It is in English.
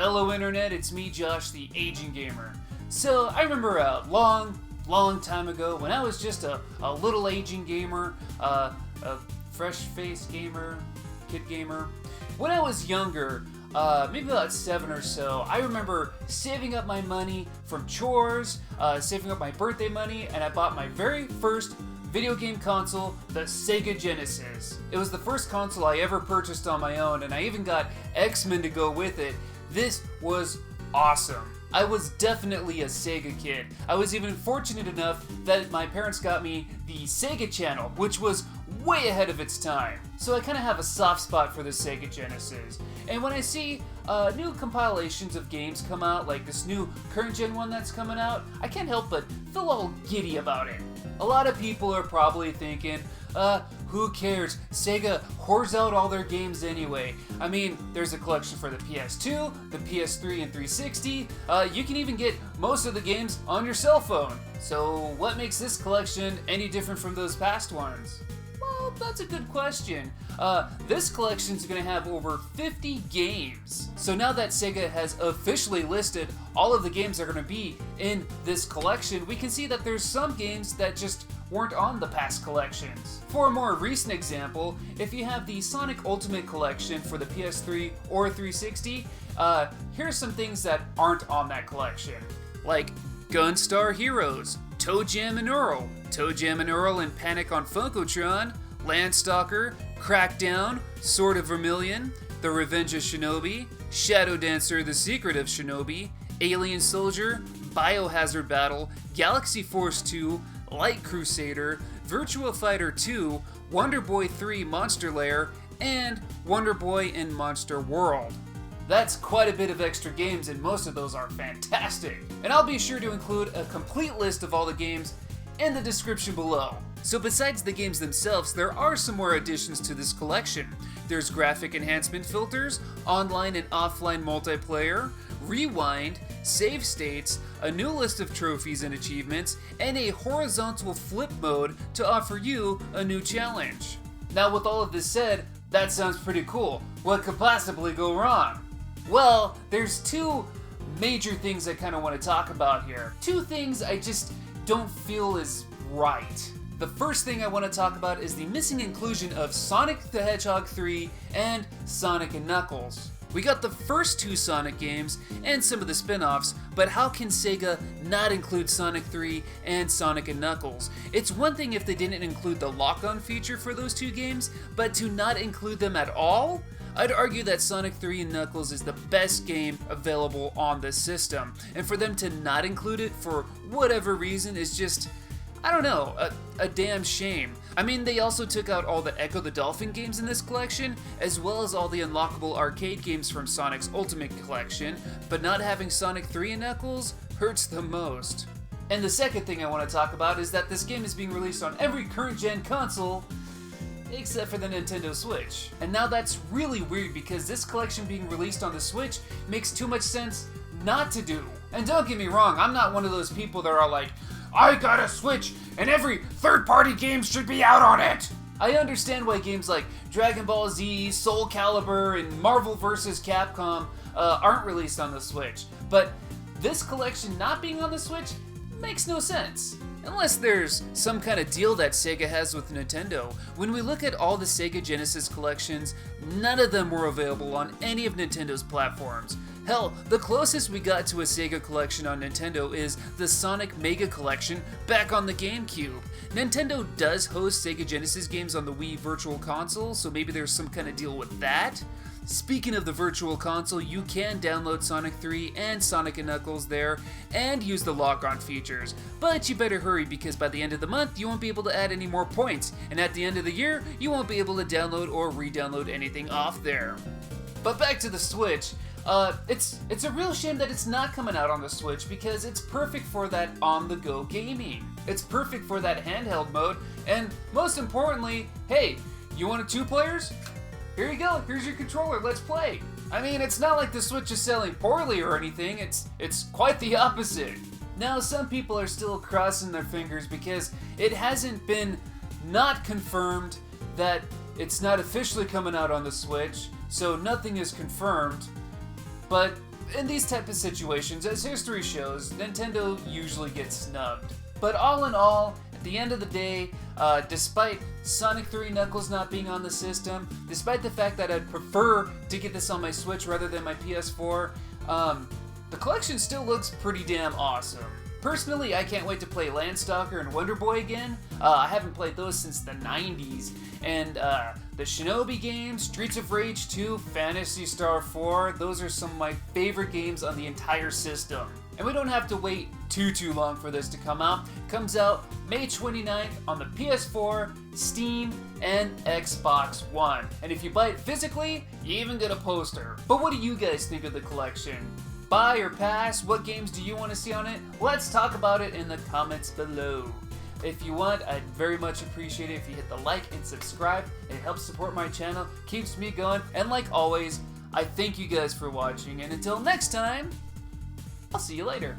Hello Internet, it's me Josh, the Aging Gamer. So I remember a long time ago when I was just a little aging gamer, a fresh-faced gamer, kid gamer. When I was younger, maybe about 7 or so, I remember saving up my money from chores, saving up my birthday money, and I bought my very first video game console, the SEGA Genesis. It was the first console I ever purchased on my own, and I even got X-Men to go with it. This was awesome. I was definitely a Sega kid. I was even fortunate enough that my parents got me the Sega Channel, which was way ahead of its time. So I kind of have a soft spot for the Sega Genesis. And when I see new compilations of games come out, like this new current gen one that's coming out, I can't help but feel all giddy about it. A lot of people are probably thinking, who cares? Sega whores out all their games anyway. I mean, there's a collection for the PS2, the PS3 and 360. You can even get most of the games on your cell phone. So what makes this collection any different from those past ones? Well, that's a good question. This collection is going to have over 50 games. So now that Sega has officially listed all of the games that are going to be in this collection, we can see that there's some games that just weren't on the past collections. For a more recent example, if you have the Sonic Ultimate Collection for the PS3 or 360, here's some things that aren't on that collection. Like Gunstar Heroes, Toe Jam and Earl and Panic on Funkotron, Landstalker, Crackdown, Sword of Vermilion, The Revenge of Shinobi, Shadow Dancer, The Secret of Shinobi, Alien Soldier, Biohazard Battle, Galaxy Force 2, Light Crusader, Virtua Fighter 2, Wonder Boy 3 Monster Lair, and Wonder Boy in Monster World. That's quite a bit of extra games, and most of those are fantastic. And I'll be sure to include a complete list of all the games in the description below. So besides the games themselves, there are some more additions to this collection. There's graphic enhancement filters, online and offline multiplayer, rewind, save states, a new list of trophies and achievements, and a horizontal flip mode to offer you a new challenge. Now with all of this said, that sounds pretty cool. What could possibly go wrong? Well, there's two major things I kind of want to talk about here. Two things I just don't feel is right. The first thing I want to talk about is the missing inclusion of Sonic the Hedgehog 3 and Sonic & Knuckles. We got the first two Sonic games and some of the spin-offs, but how can Sega not include Sonic 3 and Sonic & Knuckles? It's one thing if they didn't include the lock-on feature for those two games, but to not include them at all? I'd argue that Sonic 3 and Knuckles is the best game available on the system, and for them to not include it for whatever reason is just, I don't know, a damn shame. I mean, they also took out all the Echo the Dolphin games in this collection, as well as all the unlockable arcade games from Sonic's Ultimate Collection, but not having Sonic 3 and Knuckles hurts the most. And the second thing I want to talk about is that this game is being released on every current-gen console, except for the Nintendo Switch. And now that's really weird because this collection being released on the Switch makes too much sense not to do. And don't get me wrong, I'm not one of those people that are like, I got a Switch and every third-party game should be out on it! I understand why games like Dragon Ball Z, Soul Calibur, and Marvel vs. Capcom aren't released on the Switch, but this collection not being on the Switch makes no sense. Unless there's some kind of deal that Sega has with Nintendo. When we look at all the Sega Genesis collections, none of them were available on any of Nintendo's platforms. Hell, the closest we got to a Sega collection on Nintendo is the Sonic Mega Collection back on the GameCube. Nintendo does host Sega Genesis games on the Wii Virtual Console, so maybe there's some kind of deal with that. Speaking of the Virtual Console, you can download Sonic 3 and Sonic & Knuckles there and use the lock-on features. But you better hurry because by the end of the month, you won't be able to add any more points. And at the end of the year, you won't be able to download or re-download anything off there. But back to the Switch. It's a real shame that it's not coming out on the Switch because it's perfect for that on-the-go gaming. It's perfect for that handheld mode, and most importantly, hey, you want 2 players? Here you go, here's your controller, let's play. I mean, it's not like the Switch is selling poorly or anything, it's quite the opposite. Now, some people are still crossing their fingers because it hasn't been not confirmed that it's not officially coming out on the Switch, so nothing is confirmed. But in these type of situations, as history shows, Nintendo usually gets snubbed. But all in all, at the end of the day, despite Sonic 3 Knuckles not being on the system, despite the fact that I'd prefer to get this on my Switch rather than my PS4, the collection still looks pretty damn awesome. Personally, I can't wait to play Landstalker and Wonder Boy again. I haven't played those since the 90s. And the Shinobi games, Streets of Rage 2, Phantasy Star 4, those are some of my favorite games on the entire system. And we don't have to wait too long for this to come out. It comes out May 29th on the PS4, Steam, and Xbox One. And if you buy it physically, you even get a poster. But what do you guys think of the collection? Buy or pass? What games do you want to see on it? Let's talk about it in the comments below. If you want, I'd very much appreciate it if you hit the like and subscribe. It helps support my channel, keeps me going, and like always, I thank you guys for watching, and until next time, I'll see you later.